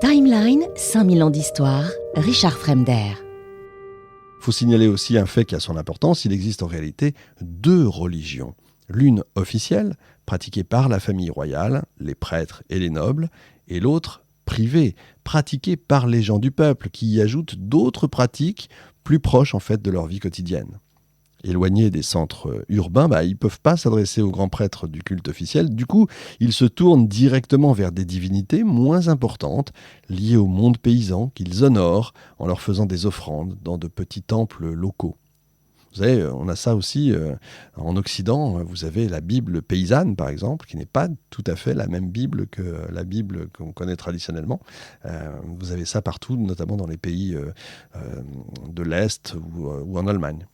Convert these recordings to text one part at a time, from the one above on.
Timeline, 5000 ans d'histoire, Richard Fremder. Il faut signaler aussi un fait qui a son importance, il existe en réalité deux religions. L'une officielle, pratiquée par la famille royale, les prêtres et les nobles, et l'autre privée, pratiquée par les gens du peuple, qui y ajoutent d'autres pratiques plus proches en fait de leur vie quotidienne. Éloignés des centres urbains, ils ne peuvent pas s'adresser aux grands prêtres du culte officiel. Du coup, ils se tournent directement vers des divinités moins importantes, liées au monde paysan, qu'ils honorent en leur faisant des offrandes dans de petits temples locaux. Vous savez, on a ça aussi en Occident. Vous avez la Bible paysanne, par exemple, qui n'est pas tout à fait la même Bible que la Bible qu'on connaît traditionnellement. Vous avez ça partout, notamment dans les pays de l'Est ou en Allemagne.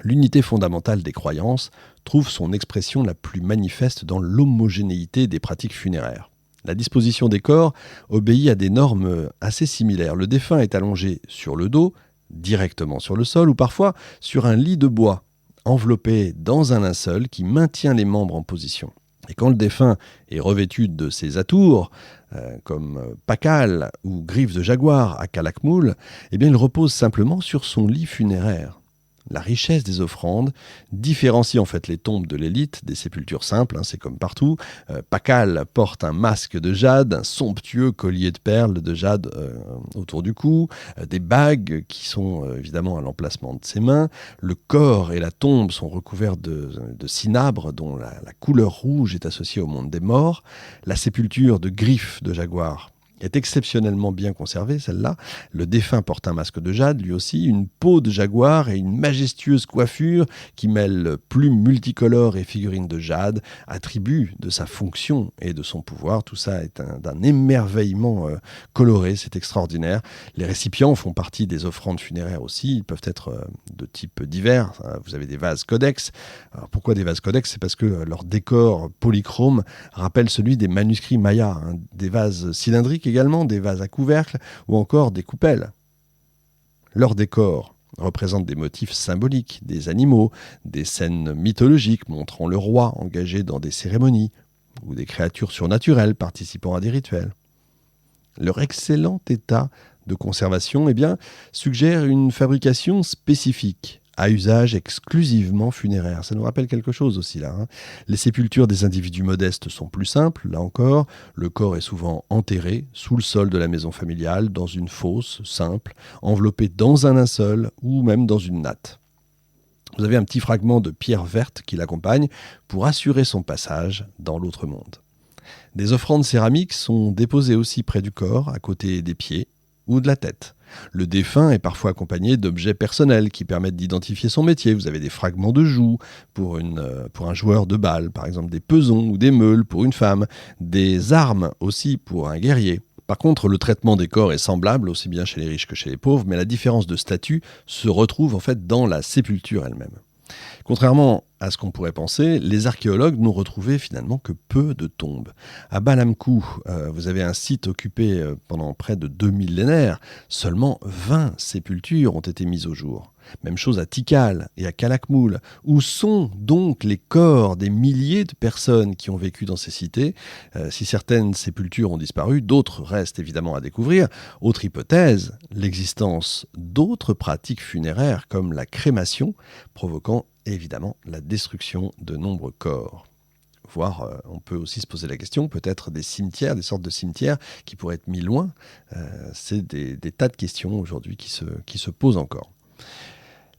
L'unité fondamentale des croyances trouve son expression la plus manifeste dans l'homogénéité des pratiques funéraires. La disposition des corps obéit à des normes assez similaires. Le défunt est allongé sur le dos, directement sur le sol, ou parfois sur un lit de bois, enveloppé dans un linceul qui maintient les membres en position. Et quand le défunt est revêtu de ses atours, comme Pakal ou griffes de jaguar à Calakmul, il repose simplement sur son lit funéraire. La richesse des offrandes différencie en fait les tombes de l'élite des sépultures simples, c'est comme partout. Pakal porte un masque de jade, un somptueux collier de perles de jade autour du cou, des bagues qui sont évidemment à l'emplacement de ses mains. Le corps et la tombe sont recouverts de cinabre dont la couleur rouge est associée au monde des morts. La sépulture de griffes de jaguar est exceptionnellement bien conservée, celle-là. Le défunt porte un masque de jade, lui aussi, une peau de jaguar et une majestueuse coiffure qui mêle plumes multicolores et figurines de jade, attribut de sa fonction et de son pouvoir. Tout ça est d'un émerveillement coloré, c'est extraordinaire. Les récipients font partie des offrandes funéraires aussi, ils peuvent être de type divers. Vous avez des vases codex. Alors pourquoi des vases codex ? C'est parce que leur décor polychrome rappelle celui des manuscrits mayas, des vases cylindriques également, des vases à couvercle ou encore des coupelles. Leur décor représente des motifs symboliques, des animaux, des scènes mythologiques montrant le roi engagé dans des cérémonies ou des créatures surnaturelles participant à des rituels. Leur excellent état de conservation suggère une fabrication spécifique à usage exclusivement funéraire. Ça nous rappelle quelque chose aussi là. Les sépultures des individus modestes sont plus simples, là encore. Le corps est souvent enterré sous le sol de la maison familiale, dans une fosse simple, enveloppée dans un linceul ou même dans une natte. Vous avez un petit fragment de pierre verte qui l'accompagne pour assurer son passage dans l'autre monde. Des offrandes céramiques sont déposées aussi près du corps, à côté des pieds ou de la tête. Le défunt est parfois accompagné d'objets personnels qui permettent d'identifier son métier. Vous avez des fragments de joues pour un joueur de balle, par exemple des pesons ou des meules pour une femme, des armes aussi pour un guerrier. Par contre, le traitement des corps est semblable aussi bien chez les riches que chez les pauvres, mais la différence de statut se retrouve en fait dans la sépulture elle-même. Contrairement à ce qu'on pourrait penser, les archéologues n'ont retrouvé finalement que peu de tombes. À Balamkou, vous avez un site occupé pendant près de 2 millénaires. Seulement 20 sépultures ont été mises au jour. Même chose à Tikal et à Calakmul. Où sont donc les corps des milliers de personnes qui ont vécu dans ces cités ? Si certaines sépultures ont disparu, d'autres restent évidemment à découvrir. Autre hypothèse, l'existence d'autres pratiques funéraires comme la crémation, provoquant évidemment la destruction de nombreux corps. Voire, on peut aussi se poser la question, peut-être des cimetières, des sortes de cimetières qui pourraient être mis loin. C'est des tas de questions aujourd'hui qui se posent encore.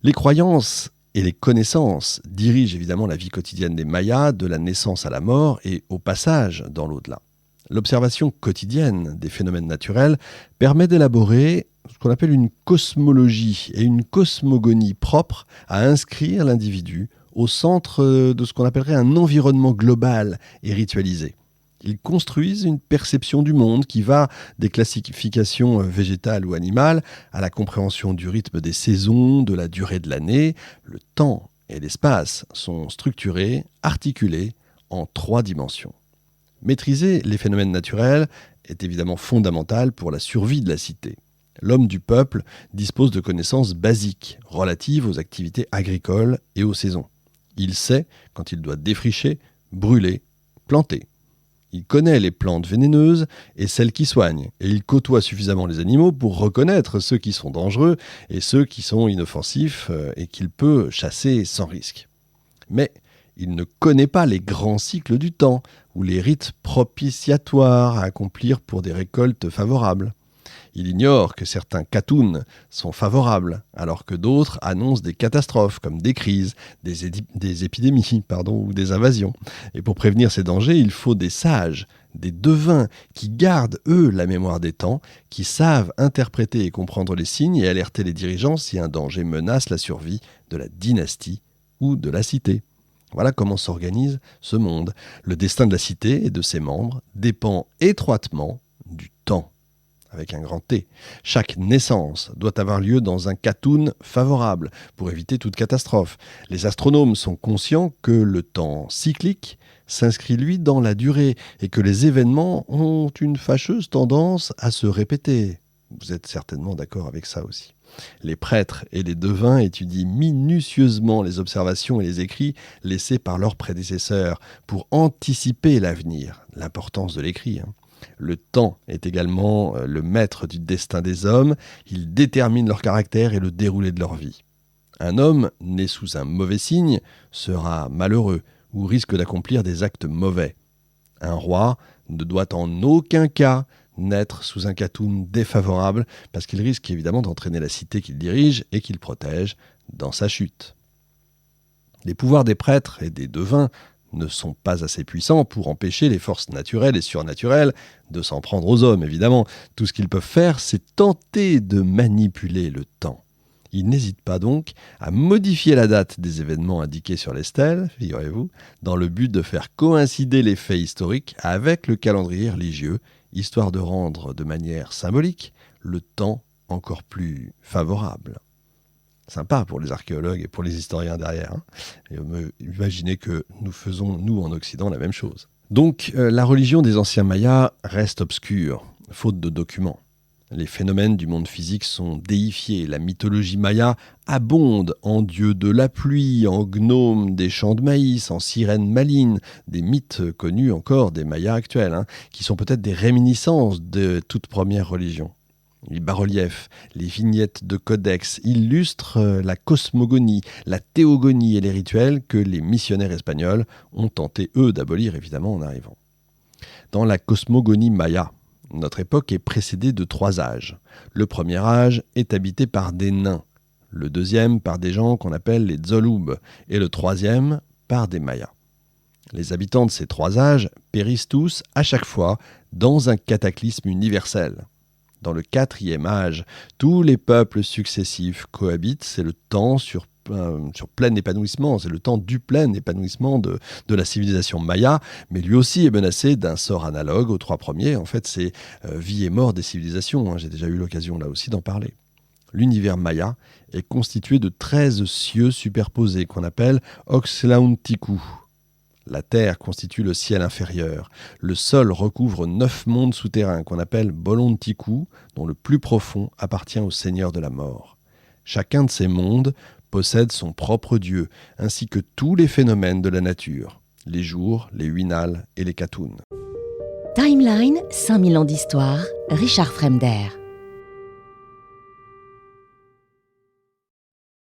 Les croyances et les connaissances dirigent évidemment la vie quotidienne des Mayas, de la naissance à la mort et au passage dans l'au-delà. L'observation quotidienne des phénomènes naturels permet d'élaborer ce qu'on appelle une cosmologie et une cosmogonie propre à inscrire l'individu au centre de ce qu'on appellerait un environnement global et ritualisé. Ils construisent une perception du monde qui va des classifications végétales ou animales à la compréhension du rythme des saisons, de la durée de l'année. Le temps et l'espace sont structurés, articulés en 3 dimensions. Maîtriser les phénomènes naturels est évidemment fondamental pour la survie de la cité. L'homme du peuple dispose de connaissances basiques relatives aux activités agricoles et aux saisons. Il sait quand il doit défricher, brûler, planter. Il connaît les plantes vénéneuses et celles qui soignent, et il côtoie suffisamment les animaux pour reconnaître ceux qui sont dangereux et ceux qui sont inoffensifs et qu'il peut chasser sans risque. Mais il ne connaît pas les grands cycles du temps ou les rites propitiatoires à accomplir pour des récoltes favorables. Il ignore que certains katoons sont favorables, alors que d'autres annoncent des catastrophes, comme des crises, des épidémies ou des invasions. Et pour prévenir ces dangers, il faut des sages, des devins, qui gardent, eux, la mémoire des temps, qui savent interpréter et comprendre les signes et alerter les dirigeants si un danger menace la survie de la dynastie ou de la cité. Voilà comment s'organise ce monde. Le destin de la cité et de ses membres dépend étroitement du temps, avec un grand T. Chaque naissance doit avoir lieu dans un katoon favorable pour éviter toute catastrophe. Les astronomes sont conscients que le temps cyclique s'inscrit lui dans la durée et que les événements ont une fâcheuse tendance à se répéter. Vous êtes certainement d'accord avec ça aussi. Les prêtres et les devins étudient minutieusement les observations et les écrits laissés par leurs prédécesseurs pour anticiper l'avenir, l'importance de l'écrit. Le temps est également le maître du destin des hommes, il détermine leur caractère et le déroulé de leur vie. Un homme né sous un mauvais signe sera malheureux ou risque d'accomplir des actes mauvais. Un roi ne doit en aucun cas naître sous un katoon défavorable parce qu'il risque évidemment d'entraîner la cité qu'il dirige et qu'il protège dans sa chute. Les pouvoirs des prêtres et des devins ne sont pas assez puissants pour empêcher les forces naturelles et surnaturelles de s'en prendre aux hommes, évidemment. Tout ce qu'ils peuvent faire, c'est tenter de manipuler le temps. Ils n'hésitent pas donc à modifier la date des événements indiqués sur les stèles, figurez-vous, dans le but de faire coïncider les faits historiques avec le calendrier religieux, histoire de rendre de manière symbolique le temps encore plus favorable. Sympa pour les archéologues et pour les historiens derrière. Et imaginez que nous faisons, nous, en Occident, la même chose. Donc, la religion des anciens Mayas reste obscure, faute de documents. Les phénomènes du monde physique sont déifiés. La mythologie maya abonde en dieux de la pluie, en gnomes des champs de maïs, en sirènes malines, des mythes connus encore des Mayas actuels, qui sont peut-être des réminiscences de toute première religion. Les bas-reliefs, les vignettes de codex illustrent la cosmogonie, la théogonie et les rituels que les missionnaires espagnols ont tenté, eux, d'abolir évidemment en arrivant. Dans la cosmogonie maya, notre époque est précédée de 3 âges. Le premier âge est habité par des nains, le deuxième par des gens qu'on appelle les Tzolub, et le troisième par des Mayas. Les habitants de ces 3 âges périssent tous, à chaque fois, dans un cataclysme universel. Dans le 4e âge, tous les peuples successifs cohabitent, c'est le temps sur plein épanouissement, c'est le temps du plein épanouissement de la civilisation maya, mais lui aussi est menacé d'un sort analogue aux 3 premiers. En fait, c'est vie et mort des civilisations, j'ai déjà eu l'occasion là aussi d'en parler. L'univers maya est constitué de 13 cieux superposés qu'on appelle Oxlauntiku. La terre constitue le ciel inférieur. Le sol recouvre 9 mondes souterrains qu'on appelle Bolontiku, dont le plus profond appartient au Seigneur de la mort. Chacun de ces mondes possède son propre dieu, ainsi que tous les phénomènes de la nature, les jours, les huinals et les katoons. Timeline, 5000 ans d'histoire, Richard Fremder.